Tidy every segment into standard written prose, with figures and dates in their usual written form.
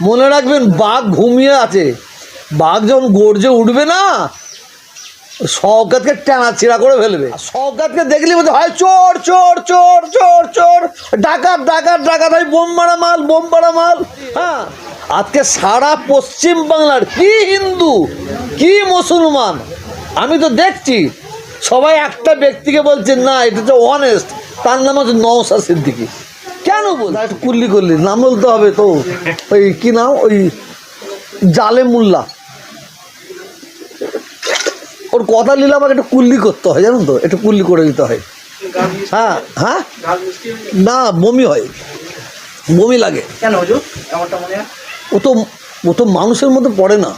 মনে রাখবেন, বাঘ ঘুমিয়ে আছে, বাঘ যখন গর্জে উঠবে না, শওকতকে টানা ছিঁড়া করে ফেলবে। শওকতকে দেখলি বলতে হয় চোর চোর চোর চোর চোর, ডাকাত ডাকাত ডাকাত, হয় বোম মারা মাল, বোম মারা মাল। হ্যাঁ, আজকে সারা পশ্চিম বাংলার কি হিন্দু কি মুসলমান, আমি তো দেখছি সবাই একটা ব্যক্তিকে বলছে না এটা তো অনেস্ট, তার নাম হচ্ছে নওশাদ সিদ্দিকী। কেন বল একটু কুল্লি করলি, নাম বলতে হবে তো, ওই কি নাম, ওই জালেম মোল্লা, ওর কথা নিলে আমাকে একটু কুল্লি করতে হয়, জানেন তো, একটু কুল্লি করে দিতে হয়। হ্যাঁ হ্যাঁ, না বমি হয়, বমি লাগে। কেন হুজুর এমনটা মনে হয়? ও তো মানুষের মধ্যে পড়ে না।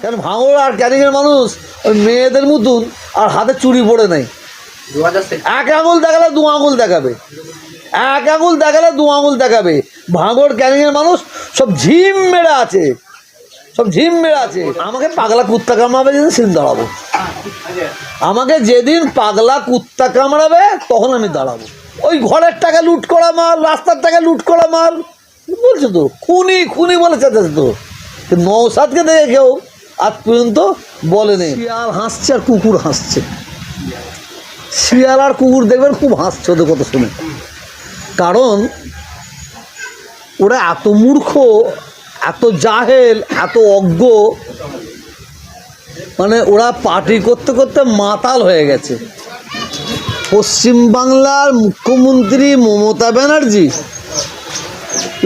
কেন ভাঙড় আর ক্যানিংয়ের মানুষ ওই মেয়েদের মতন আর হাতে চুড়ি পড়ে নাই। এক আঙুল দেখালে দু আঙুল দেখাবে, এক আঙুল দেখালে দু আঙুল দেখাবে। ভাঙড় ক্যানিংয়ের মানুষ সব ঝিম মেরে আছে, সব ঝিম মেরে আছে। আমাকে পাগলা কুত্তা কামড়াবে যেদিন সেদিন দাঁড়াবো, আমাকে যেদিন পাগলা কুত্তা কামড়াবে তখন আমি দাঁড়াবো। ওই ঘরের টাকা লুট করা মাল, রাস্তার টাকা লুট করা মাল বলছে তো, খুনি খুনি বলে চেঁচাচ্ছে তো। নওশাদকে দেখে কেউ আজ পর্যন্ত বলেনি। শিয়াল হাসছে আর কুকুর হাসছে, শিয়াল আর কুকুর দেখবেন খুব হাসছে ওদের কথা শুনে, কারণ ওরা এত মূর্খ, এত জাহেল, এত অজ্ঞ, মানে ওরা পার্টি করতে করতে মাতাল হয়ে গেছে। পশ্চিমবাংলার মুখ্যমন্ত্রী মমতা ব্যানার্জি,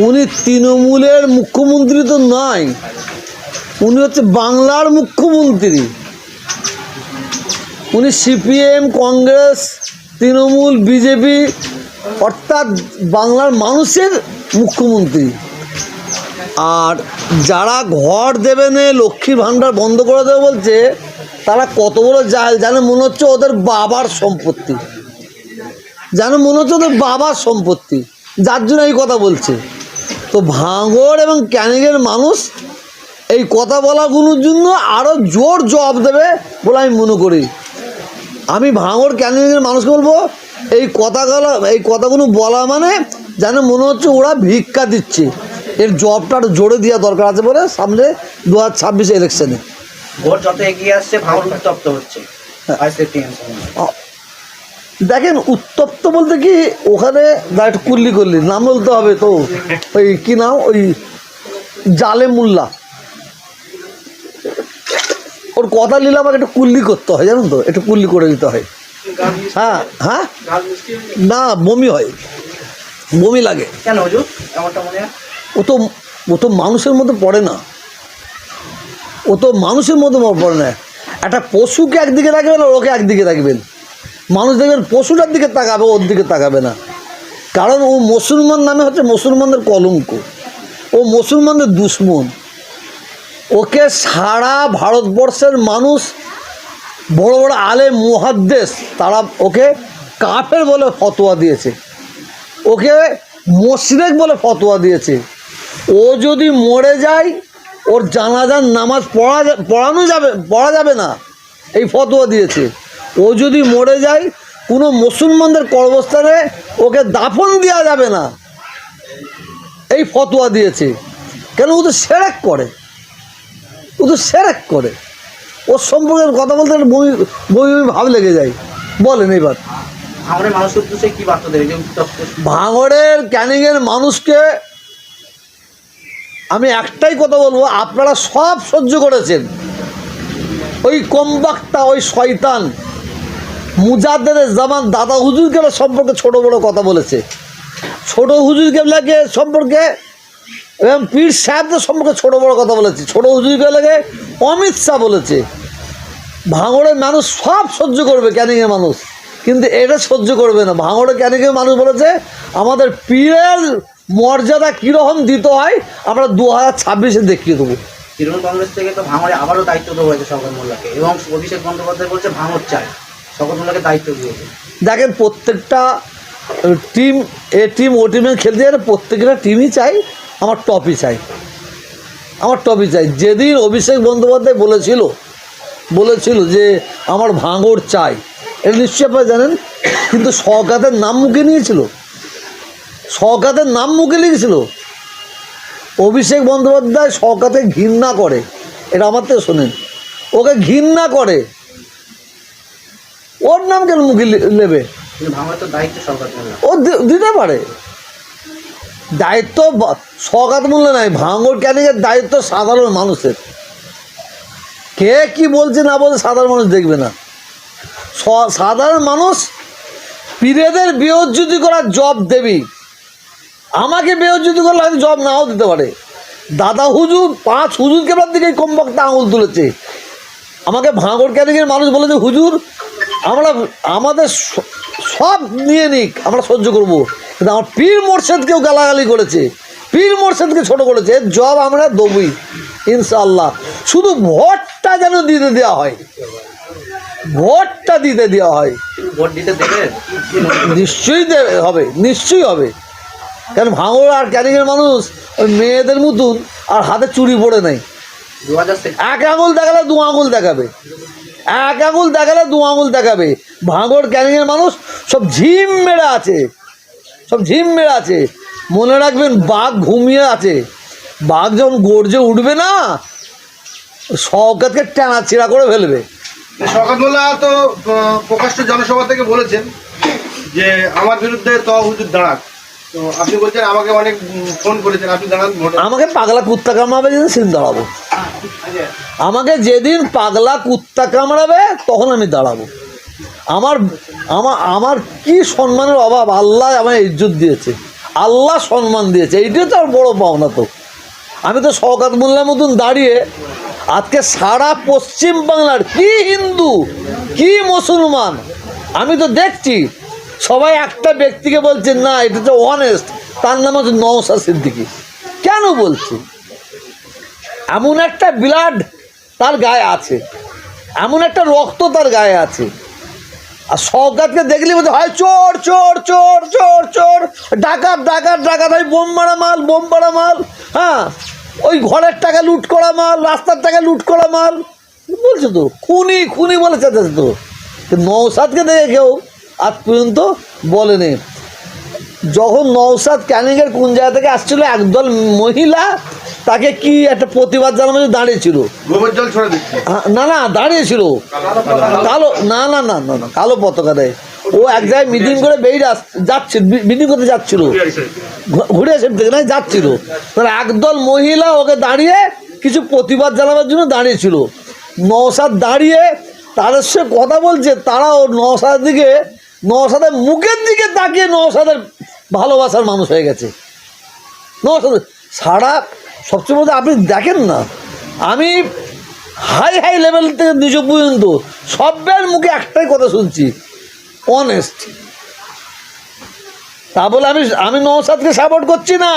উনি তৃণমূলের মুখ্যমন্ত্রী তো নয়, উনি হচ্ছে বাংলার মুখ্যমন্ত্রী। উনি সিপিএম, কংগ্রেস, তৃণমূল, বিজেপি, অর্থাৎ বাংলার মানুষের মুখ্যমন্ত্রী। আর যারা ঘর দেবে না, লক্ষ্মীর ভাণ্ডার বন্ধ করে দেবে বলছে, তারা কত বড় জাহেল জানে, মনে হচ্ছে ওদের বাবার সম্পত্তি, জানে মনে হচ্ছে ওদের বাবার সম্পত্তি, যার জন্য এই কথা বলছে। তো ভাঙড় এবং ক্যানিংয়ের মানুষ এই কথা বলাগুলোর জন্য আরও জোর জবাব দেবে বলে আমি মনে করি। আমি ভাঙড় ক্যানিংয়ের মানুষকে বলবো, এই কথাগুলো বলা মানে যেন মনে হচ্ছে ওরা ভিক্ষা দিচ্ছে, এর জবটা আরও জোরে দেওয়া দরকার আছে বলে সামনে 2026 ইলেকশনে। ভোট যত এগিয়ে আসছে ভাঙড় উত্তপ্ত হচ্ছে। দেখেন উত্তপ্ত বলতে কি, ওখানে একটু কুল্লি করলি, নাম বলতে হবে তো, ওই কি নাম, ওই জালেম মোল্লা, ওর কথা নিলে আমাকে একটু কুল্লি করতে হয়, জানেন তো, একটু কুল্লি করে দিতে হয়। হ্যাঁ হ্যাঁ, না বমি হয়, বমি লাগে। কেন হুজুর এমনটা মনে হয়? ও তো মানুষের মধ্যে পড়ে না, ও তো মানুষের মধ্যে পড়ে না। একটা পশুকে একদিকে রাখবেন আর ওকে একদিকে রাখবেন, মানুষ দেখবেন পশুটার দিকে তাকাবে, ওর দিকে তাকাবে না। কারণ ও মুসলমান নামে হচ্ছে মুসলমানদের কলঙ্ক, ও মুসলমানদের দুশ্মন। ওকে সারা ভারতবর্ষের মানুষ, বড় বড় আলেম মুহাদ্দিস, তারা ওকে কাফের বলে ফতোয়া দিয়েছে, ওকে মুশরিক বলে ফতোয়া দিয়েছে। ও যদি মরে যায়, ওর জানাজার নামাজ পড়া যাবে না, এই ফতোয়া দিয়েছে। ও যদি মরে যায়, কোনো মুসলমানদের কবরস্থানে ওকে দাফন দেওয়া যাবে না, এই ফতোয়া দিয়েছে। কেন? ও তো শিরক করে, ও তো শিরক করে। ওর সম্পর্কে কথা বলতে বমি বমি ভাব লেগে যায়। বলেন এবার ভাঙড়ের মানুষের উদ্দেশ্যে কি বার্তা দেবে? ভাঙড়ের ক্যানিংয়ের মানুষকে আমি একটাই কথা বলবো, আপনারা সব সহ্য করেছেন। ওই কমবাক্তা, ওই শয়তান মুজাদ্দেদ জামান দাদা হুজুর কেবলা সম্পর্কে ছোট বড় কথা বলেছে, ছোট হুজুর কেবলাকে সম্পর্কে এবং পীর সাহেবদের সম্পর্কে ছোট বড় কথা বলেছে, ছোট হুজুর কেবলাকে অমিত শাহ বলেছে। ভাঙড়ের মানুষ সব সহ্য করবে, ক্যানিংয়ের মানুষ কিন্তু এটা সহ্য করবে না। ভাঙড়ে ক্যানিংয়ের মানুষ বলেছে, আমাদের পীরের মর্যাদা কীরকম দিতে হয় আমরা 2026 দেখিয়ে দেবো। তৃণমূল কংগ্রেস থেকে তো ভাঙড়ে আবারও দায়িত্ব দেওয়া হয়েছে শওকত মোল্লাকে, এবং অভিষেক বন্দ্যোপাধ্যায় বলছে ভাঙড় চাই, শওকত মোল্লাকে দায়িত্ব দিয়েছে। দেখেন প্রত্যেকটা টিম, এ টিম ও টিমে খেলতে গেলে প্রত্যেকটা টিমই চাই আমার টপই চাই, আমার টপই চাই। যেদিন অভিষেক বন্দ্যোপাধ্যায় বলেছিল যে আমার ভাঙড় চাই, এটা নিশ্চয়ই আপনারা জানেন, কিন্তু শওকতের নাম মুখে নিয়েছিল, শওকতের নাম মুখে লিখেছিল। অভিষেক বন্দ্যোপাধ্যায় শওকতকে ঘৃণা করে, এটা আমার থেকে শোনেন, ওকে ঘৃণা করে, ওর নাম কেন মুখে নেবে? কিন্তু ভাঙড়ের তো দায়িত্ব শওকত মোল্লা। ও দিতে পারে দায়িত্ব, শওকত মোল্লা নাই, ভাঙড় ক্যানিংয়ের দায়িত্ব সাধারণ মানুষের। কে কি বলছে না বলছে সাধারণ মানুষ দেখবে না। সাধারণ মানুষ পীরেদের বেইজ্জতি করার জব দেবী, আমাকে বেইজ্জতি করলে আমি জব নাও দিতে পারে। দাদা হুজুর 5 হুজুর কেবলার দিকে কমপক্ষে আঙুল তুলেছে। আমাকে ভাঙড় ক্যানিংয়ের মানুষ বলেছে হুজুর আমাদের সব নিয়ে নিক, আমরা সহ্য করব, কিন্তু আমার পীর মোর্শেদকেও গালাগালি করেছে, পীর মোর্শেদকে ছোট করেছে, এর জব আমরা দেবই ইনশাআল্লাহ। শুধু ভোটটা যেন দিতে দেওয়া হয়, ভোটটা দিতে দেওয়া হয়। ভোট দিতে দেবে? নিশ্চয়ই দেবে, হবে, নিশ্চয়ই হবে। কারণ ভাঙড় আর ক্যানিংয়ের মানুষ ওই মেয়েদের মতন আর হাতে চুড়ি পড়ে নেই। 2000 এক আঙুল দেখালে 2 আঙুল দেখাবে, এক আঙুল দেখালে 2 আঙুল দেখাবে। ভাঙড় ক্যানিংয়ের মানুষ সব ঝিম মেরে আছে, সব ঝিম মেরে আছে। মনে রাখবেন, বাঘ ঘুমিয়ে আছে, বাঘ যখন গর্জে উঠবে না, শওকতকে টানা ছিঁড়া করে ফেলবে। শওকত মোল্লা তো প্রকাশ্য জনসভা থেকে বলেছেন যে আমার বিরুদ্ধে হুজুর দাঁড়াক। তো আপনি বলছেন আমাকে অনেক ফোন করেছেন, আপনি দাঁড়ান ভোটে। আমাকে পাগলা কুত্তা কামড়াবে যেদিন সেদিন দাঁড়াবো, আমাকে যেদিন পাগলা কুত্তা কামড়াবে তখন আমি দাঁড়াবো। আমার আমার আমার কি সম্মানের অভাব! আল্লাহ আমায় ইজ্জত দিয়েছে, আল্লাহ সম্মান দিয়েছে, এইটাই তো আর বড় পাওনা। তো আমি তো শওকত মোল্লার মতন দাঁড়িয়ে আজকে সারা পশ্চিম বাংলার কি হিন্দু কি মুসলমান আমি তো দেখছি, সবাই একটা ব্যক্তিকে বলছে না এটা তো অনেস্ট, তার নাম হচ্ছে নওশাদ সিদ্দিকী। কেন বলছি? এমন একটা ব্লাড তার গায়ে আছে, এমন একটা রক্ত তার গায়ে আছে। আর শওকতকে দেখলে বলতে হয় চোর চোর চোর চোর চোর, ডাকাত ডাকাত ডাকাত, হয় বোম মারা মাল, বোম মারা মাল, হ্যাঁ ওই ঘরের টাকা লুট করা মাল, রাস্তার টাকা লুট করা মাল বলছে তো, খুনি খুনি বলে চাচ্ছে তো। নওশাদকে দেখে কেউ আজ পর্যন্ত বলেনি। যখন নওশাদ ক্যানিংয়ের কোন জায়গা থেকে আসছিল, একদল মহিলা তাকে কি একটা প্রতিবাদ জানানো দাঁড়িয়েছিল, গোবর জল ছড়া দিচ্ছে। না না দাঁড়িয়েছিল কালো, না না না না না কালো পতাকা দেয়, ও এক জায়গায় মিটিং করে বেরিয়ে যাচ্ছে, মিটিং করতে যাচ্ছিল, ঘুরে এসে থেকে না যাচ্ছিল, তাহলে একদল মহিলা ওকে দাঁড়িয়ে কিছু প্রতিবাদ জানাবার জন্য দাঁড়িয়েছিল। নওশাদ দাঁড়িয়ে তাদের সে কথা বলছে, তারা ও নওশাদের দিকে, নওশাদের মুখের দিকে তাকিয়ে নওশাদের ভালোবাসার মানুষ হয়ে গেছে। নওশাদ সারা সবচেয়ে মধ্যে আপনি দেখেন না, আমি হাই হাই লেভেল থেকে নিজ পর্যন্ত সবের মুখে একটাই কথা শুনছি, অনেস্ট। তা বলে আমি নওশাদকে সাপোর্ট করছি না,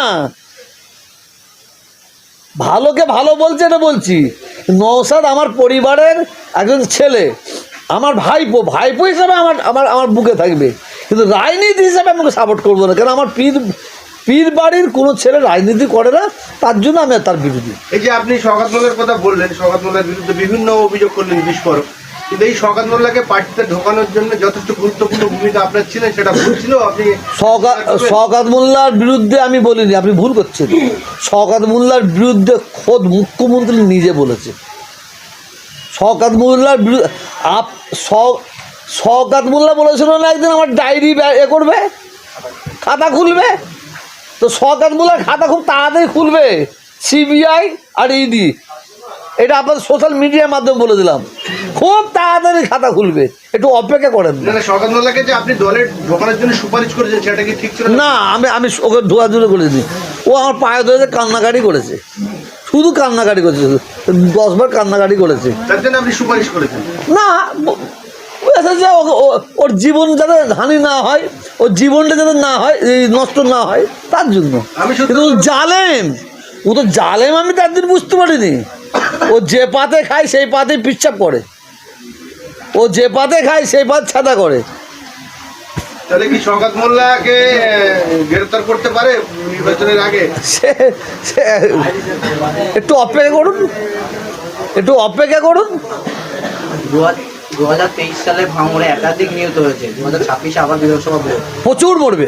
ভালোকে ভালো বলছে এটা বলছি। নওশাদ আমার পরিবারের একজন ছেলে, আমার ভাইপো, ভাইপো হিসাবে আমার আমার আমার বুকে থাকবে, কিন্তু রাজনীতি হিসাবে আমাকে সাপোর্ট করবো না, কারণ আমার পীর বাড়ির কোনো ছেলে রাজনীতি করে না, তার জন্য আমি তার বিরোধী। এই যে আপনি শওকত মোল্লার কথা বললেন, শওকত মোল্লার বিরুদ্ধে বিভিন্ন অভিযোগ করলেন বিস্ফোরক, কিন্তু এই শওকত মোল্লাকে পার্টিতে ঢোকানোর জন্য যথেষ্ট গুরুত্বপূর্ণ ভূমিকা আপনার ছিলেন, সেটা ভুল ছিল? আপনি শওকত মোল্লার বিরুদ্ধে আমি বলিনি, আপনি ভুল করছেন। শওকত মোল্লার বিরুদ্ধে খোদ মুখ্যমন্ত্রী নিজে বলেছে। শওকত মোল্লার বিরুদ্ধে শওকত মোল্লা বলেছিল না একদিন আমার ডায়েরি এ করবে, খাতা খুলবে, তো শওকত মোল্লার খাতা খুব তাড়াতাড়ি খুলবে সিবিআই আর ইডি, এটা আপনাদের সোশ্যাল মিডিয়ার মাধ্যমে বলে দিলাম, খুব তাড়াতাড়ি খাতা খুলবে, একটু অপেক্ষা করেন। না শওকত মোল্লাকে যে আপনি দলে ঢোকানোর জন্য সুপারিশ করেছেন, সেটা কি ঠিক ছিল? না, আমি ওকে ধোয়াধুলো করিনি, ও আমার পায়ে ধরে কান্নাকাটি করেছে, শুধু কান্নাকাটি করেছে, 10 বার কান্নাকাটি করেছে, তার জন্য আপনি সুপারিশ করেছেন? না যে ওর জীবন যাতে হানি না হয়, ওর জীবনটা যাতে না হয়, নষ্ট না হয় তার জন্য। কিন্তু জালেম, ও তো জালেম, আমি তার দিন বুঝতে পারিনি। ও যে পাতে খায় সেই পাতে পিচ্ছাপ করে, ও যে পাতে খায় সেই পাত ছাদা করে। তাহলে কি শওকত মোল্লাকে গ্রেফতার করতে পারে নির্বাচনের আগে? সে একটু অপেক্ষা করুন, একটু অপেক্ষা করুন। 2023 সালে ভাঙড়ে একাধিক নিহত হয়েছে, 2026 আবার বিধানসভা ভোট। প্রচুর মরবে।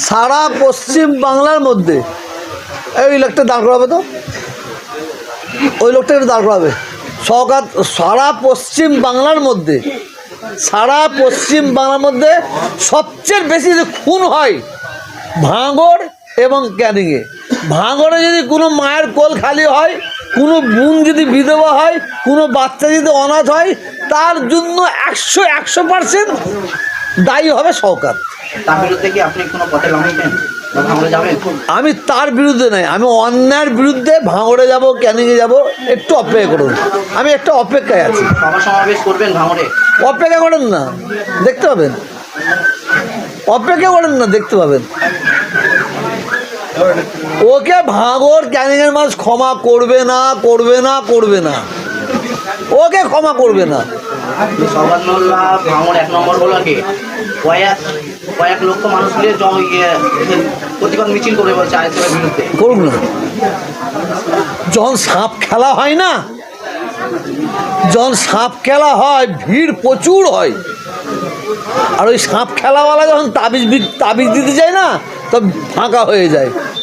সারা পশ্চিম বাংলার মধ্যে ওই লোকটা দাঁড় করাবে, তো ওই লোকটা একটু দাঁড় করাবে সরকার। সারা পশ্চিম বাংলার মধ্যে সবচেয়ে বেশি যে খুন হয় ভাঙড় এবং ক্যানিংয়ে। ভাঙড়ে যদি কোনো মায়ের কোল খালি হয়, কোনো বোন যদি বিধবা হয়, কোনো বাচ্চা যদি অনাথ হয়, তার জন্য 100% দায়ী হবে সরকার। তার বিরুদ্ধে কি আপনি কোনো পথে নামবেন বা ভাঙড়ে যাবেন? আমি তার বিরুদ্ধে নয়, আমি অন্যায়ের বিরুদ্ধে ভাঙড়ে যাব, ক্যানিংয়ে যাব। একটু অপেক্ষা করুন, আমি একটা অপেক্ষায় আছি। সভা সমাবেশ করবেন ভাঙড়ে? অপেক্ষা করেন না, দেখতে পাবেন। অপেক্ষা করেন না, দেখতে পাবেন। ওকে ভাঙড় ক্যানিংয়ের মানুষ ক্ষমা করবে না। ওকে ক্ষমা করবে না। সৌগত মোল্লা ভাঙড় 1 নম্বর ব্লকে কয়েক লক্ষ মানুষ মিলে প্রতিবাদ মিছিল করে বলছে আইএসএফের বিরুদ্ধে। করুন না। যখন সাপ খেলা হয় না, ভিড় প্রচুর হয়। আর ওই সাপ খেলাওয়ালা যখন তাবিজ দিতে যায় না, তখন ফাঁকা হয়ে যায়।